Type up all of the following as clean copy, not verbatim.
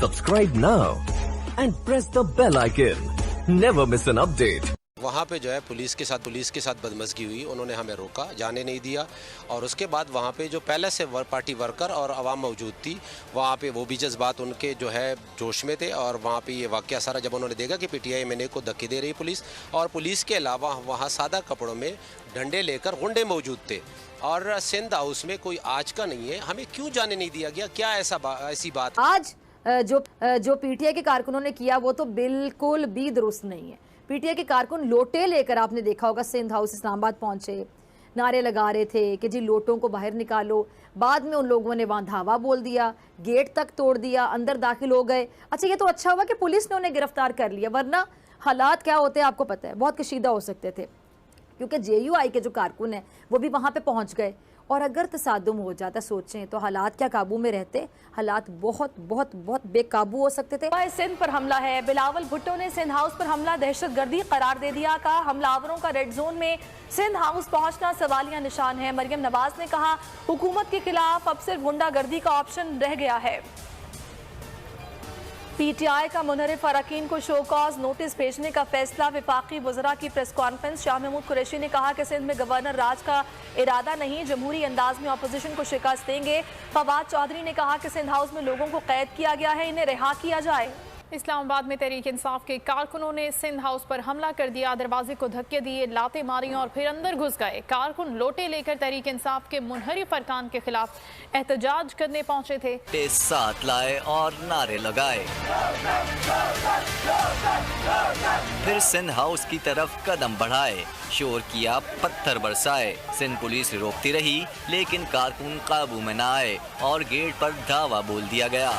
Subscribe now and press the bell icon. Never miss an update. वहाँ पे जो है पुलिस के साथ बदमज़गी हुई, उन्होंने हमें रोका, जाने नहीं दिया। और उसके बाद वहाँ पे जो पहले से पार्टी वर्कर और आवाम मौजूद थी, वहाँ पे वो भी जज्बात उनके जो है जोश में थे। और वहाँ पे ये वाक़या सारा जब उन्होंने देखा कि पीटीआई एमएनए को धक्के दे रही पुलिस, और पुलिस के अलावा वहाँ सादा कपड़ों में डंडे लेकर गुंडे मौजूद थे। और सिंध हाउस में कोई आज का नहीं है, हमें क्यों जाने नहीं दिया गया? क्या ऐसी बात आज जो पीटीआई के कारकुनों ने किया वो तो बिल्कुल भी दुरुस्त नहीं है। पीटीआई के कारकुन लोटे लेकर, आपने देखा होगा, सिंध हाउस इस्लामाबाद पहुंचे, नारे लगा रहे थे कि जी लोटों को बाहर निकालो। बाद में उन लोगों ने वहां धावा बोल दिया, गेट तक तोड़ दिया, अंदर दाखिल हो गए। अच्छा, ये तो अच्छा हुआ कि पुलिस ने उन्हें गिरफ्तार कर लिया, वरना हालात क्या होते हैं आपको पता है, बहुत कशीदा हो सकते थे। क्योंकि जेयूआई के जो कारकुन हैं वो भी वहां पे पहुंच गए, और अगर तसादुम हो जाता, सोचें तो हालात क्या काबू में रहते? हालात बहुत बहुत बहुत बेकाबू हो सकते थे। सिंध पर हमला है। बिलावल भुट्टो ने सिंध हाउस पर हमला दहशतगर्दी करार दे दिया। कहा हमलावरों का रेड जोन में सिंध हाउस पहुंचना सवालिया निशान है। मरियम नवाज ने कहा हुकूमत के खिलाफ अब सिर्फ गुंडागर्दी का ऑप्शन रह गया है। पीटीआई का मुनहरिफ अरकान को शोकॉज नोटिस भेजने का फैसला। वफाकी वज़रा की प्रेस कॉन्फ्रेंस। शाह महमूद कुरैशी ने कहा कि सिंध में गवर्नर राज का इरादा नहीं, जमहूरी अंदाज में अपोजिशन को शिकस्त देंगे। फवाद चौधरी ने कहा कि सिंध हाउस में लोगों को कैद किया गया है, इन्हें रिहा किया जाए। इस्लामाबाद में तहरीक इंसाफ के कारकुनों ने सिंध हाउस पर हमला कर दिया, दरवाजे को धक्के दिए, लाते मारी और फिर अंदर घुस गए। कारकुन लोटे लेकर तहरीक इंसाफ के मुनहरिफ अरकान के खिलाफ एहतजाज करने पहुंचे थे। साथ लाए और नारे लगाए, फिर सिंध हाउस की तरफ कदम बढ़ाए, शोर किया, पत्थर बरसाए। सिंध पुलिस रोकती रही लेकिन कारकुन काबू में न आए और गेट पर धावा बोल दिया गया।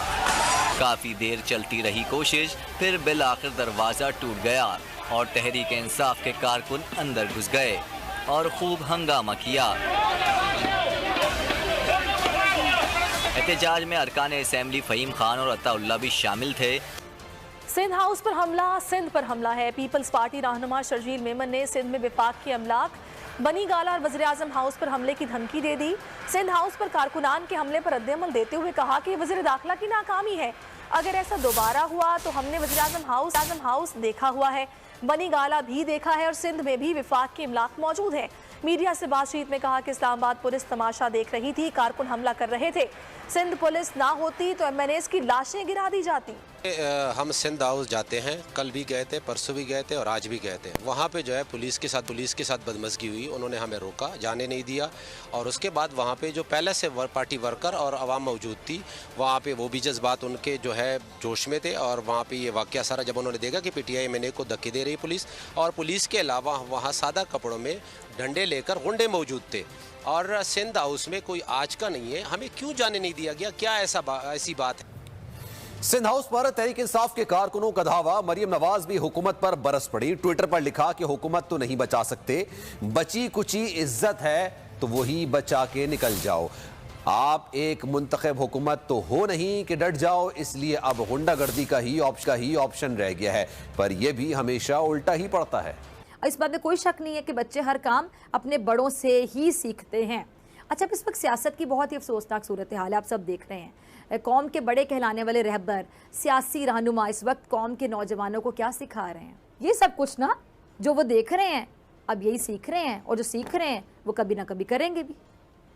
काफी देर चलती रही कोशिश, फिर बिल आखिर दरवाजा टूट गया और तहरीक इंसाफ के कारकुन अंदर घुस गए और खूब हंगामा किया। एहतजाज में अरकान असेंबली फहीम खान और अताउल्लाह भी शामिल थे। सिंध हाउस पर हमला सिंध पर हमला है। पीपल्स पार्टी रहनुमा शर्जील मेमन ने सिंध में विफाक की अमलाक, बनी गाला और वज़ीर आज़म हाउस पर हमले की धमकी दे दी। सिंध हाउस पर कारकुनान के हमले पर रद्द-ए-अमल देते हुए कहा कि वज़ीर दाखिला की नाकामी है, अगर ऐसा दोबारा हुआ तो हमने वज़ीर आज़म हाउस देखा हुआ है, बनी गाला भी देखा है और सिंध में भी विफाक की इमलाक मौजूद है। मीडिया से बातचीत में कहा कि इस्लामाबाद पुलिस तमाशा देख रही थी, कारकुन हमला कर रहे थे। सिंध पुलिस ना होती तो एमएनएस की लाशें गिरा दी जाती। हम सिंध हाउस जाते हैं, कल भी गए थे, परसों भी गए थे और आज भी गए थे। वहाँ पे जो है पुलिस के साथ बदमज़गी हुई, उन्होंने हमें रोका, जाने नहीं दिया। और उसके बाद वहाँ पे जो पहले से पार्टी वर्कर और आवाम मौजूद थी, वहाँ पे वो भी जज्बात उनके जो है जोश में थे। और वहाँ पे ये वाक़या सारा जब उन्होंने देखा कि पीटीआई एमएनए को धक्के दे रही पुलिस, और पुलिस के अलावा वहाँ सादा कपड़ों में डंडे लेकर गुंडे मौजूद थे। और सिंध हाउस में कोई आज का नहीं है, हमें क्यों जाने नहीं दिया गया? क्या ऐसी बात है? सिंध हाउस पर तहरीक इंसाफ के कारकुनों का धावा। मरियम नवाज भी हुकूमत पर बरस पड़ी। ट्विटर पर लिखा कि हुकूमत तो नहीं बचा सकते, बची कुची इज्जत है तो वही बचा के निकल जाओ। आप एक मुंतखब हुकूमत तो हो नहीं कि डट जाओ, इसलिए अब गुंडागर्दी का ही ऑप्शन रह गया है। पर यह भी हमेशा उल्टा ही पड़ता है। इस बात में कोई शक नहीं है कि बच्चे हर काम अपने बड़ों से ही सीखते हैं। अच्छा, इस वक्त सियासत की बहुत ही अफसोसनाक सूरत हाल है, आप सब देख रहे हैं। कौम के बड़े कहलाने वाले रहबर, सियासी रहनुमा इस वक्त कौम के नौजवानों को क्या सिखा रहे हैं? ये सब कुछ ना जो वो देख रहे हैं अब यही सीख रहे हैं, और जो सीख रहे हैं वो कभी ना कभी करेंगे भी।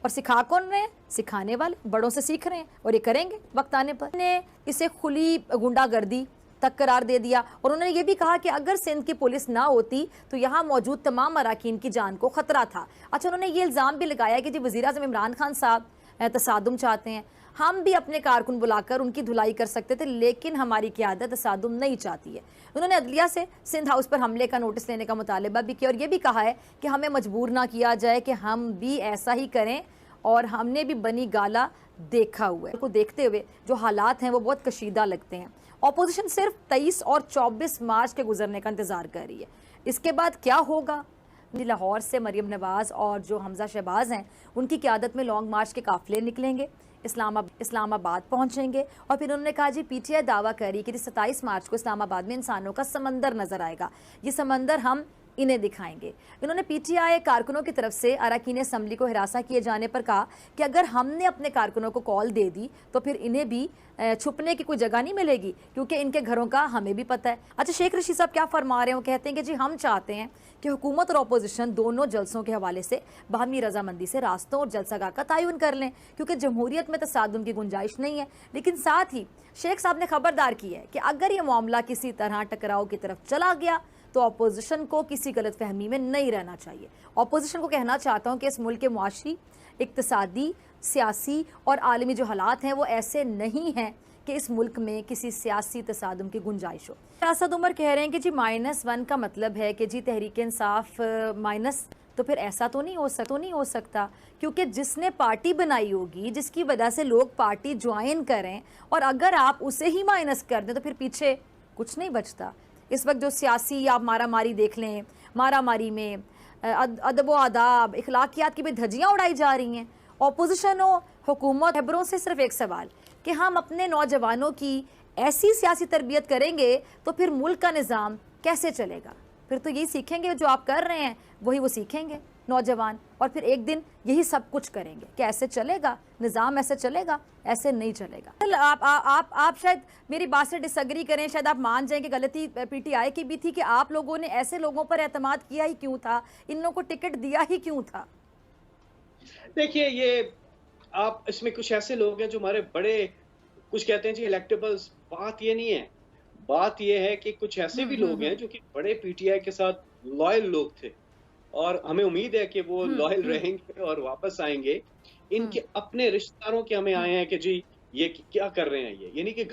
और सिखा कौन रहे हैं? सिखाने वाले बड़ों से सीख रहे हैं और ये करेंगे वक्त आने पर। ने इसे खुली गुंडागर्दी तक करार दे दिया, और उन्होंने ये भी कहा कि अगर सिंध की पुलिस ना होती तो यहाँ मौजूद तमाम अराकीन की जान को खतरा था। अच्छा, उन्होंने ये इल्ज़ाम भी लगाया कि जी वज़ीर आज़म इमरान खान साहब तसादुम चाहते हैं, हम भी अपने कारकुन बुलाकर उनकी धुलाई कर सकते थे, लेकिन हमारी क़यादत तसादुम नहीं चाहती है। उन्होंने अदलिया से सिंध हाउस पर हमले का नोटिस लेने का मुतालबा भी किया, और ये भी कहा है कि हमें मजबूर ना किया जाए कि हम भी ऐसा ही करें, और हमने भी बनी गाला देखा हुआ है। को देखते हुए जो हालात हैं वो बहुत कशीदा लगते हैं। ऑपोजिशन सिर्फ 23 और 24 मार्च के गुजरने का इंतजार कर रही है, इसके बाद क्या होगा? लाहौर से मरियम नवाज और जो हमजा शहबाज हैं उनकी क़यादत में लॉन्ग मार्च के काफिले निकलेंगे, इस्लामाबाद पहुंचेंगे। और फिर उन्होंने कहा जी पीटीआई दावा करी कि 27 मार्च को इस्लामाबाद में इंसानों का समंदर नजर आएगा, ये समंदर हम इन्हें दिखाएंगे। इन्होंने पीटीआई कारकुनों की तरफ से अरकान असम्बली को हिरासा किए जाने पर कहा कि अगर हमने अपने कारकुनों को कॉल दे दी तो फिर इन्हें भी छुपने की कोई जगह नहीं मिलेगी, क्योंकि इनके घरों का हमें भी पता है। अच्छा, शेख रशीद साहब क्या फरमा रहे हैं? वो कहते हैं कि जी हम चाहते हैं कि हुकूमत और अपोजिशन दोनों जलसों के हवाले से बाहमी रजामंदी से रास्तों और जलसागाह का तयन कर लें, क्योंकि जमहूरियत में तसादुम की गुंजाइश नहीं है। लेकिन साथ ही शेख साहब ने खबरदार की है कि अगर ये मामला किसी तरह टकराव की तरफ चला गया तो अपोजिशन को किसी गलत फहमी में नहीं रहना चाहिए। अपोजिशन को कहना चाहता हूँ कि इस मुल्क के मुआशी, इक्तसादी, सियासी और आलमी जो हालात हैं वो ऐसे नहीं हैं कि इस मुल्क में किसी सियासी तसादुम की गुंजाइश हो। असद उमर कह रहे हैं कि जी -1 का मतलब है कि जी तहरीक इंसाफ माइनस, तो फिर ऐसा तो नहीं हो सकता, क्योंकि जिसने पार्टी बनाई होगी, जिसकी वजह से लोग पार्टी ज्वाइन करें, और अगर आप उसे ही माइनस कर दें तो फिर पीछे कुछ नहीं बचता। इस वक्त जो सियासी आप मारामारी देख लें, मारामारी में अदब व आदाब, इखलाकियात की भी धज्जियाँ उड़ाई जा रही हैं। अपोजिशन हो, हुकूमत, खबरों से सिर्फ एक सवाल कि हम अपने नौजवानों की ऐसी सियासी तरबियत करेंगे तो फिर मुल्क का निज़ाम कैसे चलेगा? फिर तो यही सीखेंगे जो आप कर रहे हैं, वही वो सीखेंगे नौजवान, और फिर एक दिन यही सब कुछ करेंगे। क्या ऐसे चलेगा निज़ाम? ऐसे चलेगा? ऐसे नहीं चलेगा। आप शायद मेरी बात से डिसएग्री करें, शायद आप मान जाएं कि गलती पीटीआई की भी थी कि आप लोगों ने ऐसे लोगों पर एतमाद किया ही क्यों था, इन लोगों को टिकट दिया ही क्यों था? देखिए, ये आप इसमें कुछ ऐसे लोग हैं जो हमारे बड़े, कुछ कहते हैं जी इलेक्टेबल्स। बात ये नहीं है, बात ये है कि कुछ ऐसे भी लोग हैं जो कि बड़े पीटीआई के साथ लॉयल लोग थे, और हमें उम्मीद है कि वो लॉयल रहेंगे और वापस आएंगे। इनके अपने रिश्तेदारों के हमें आए हैं कि जी ये क्या कर रहे हैं, ये नहीं कि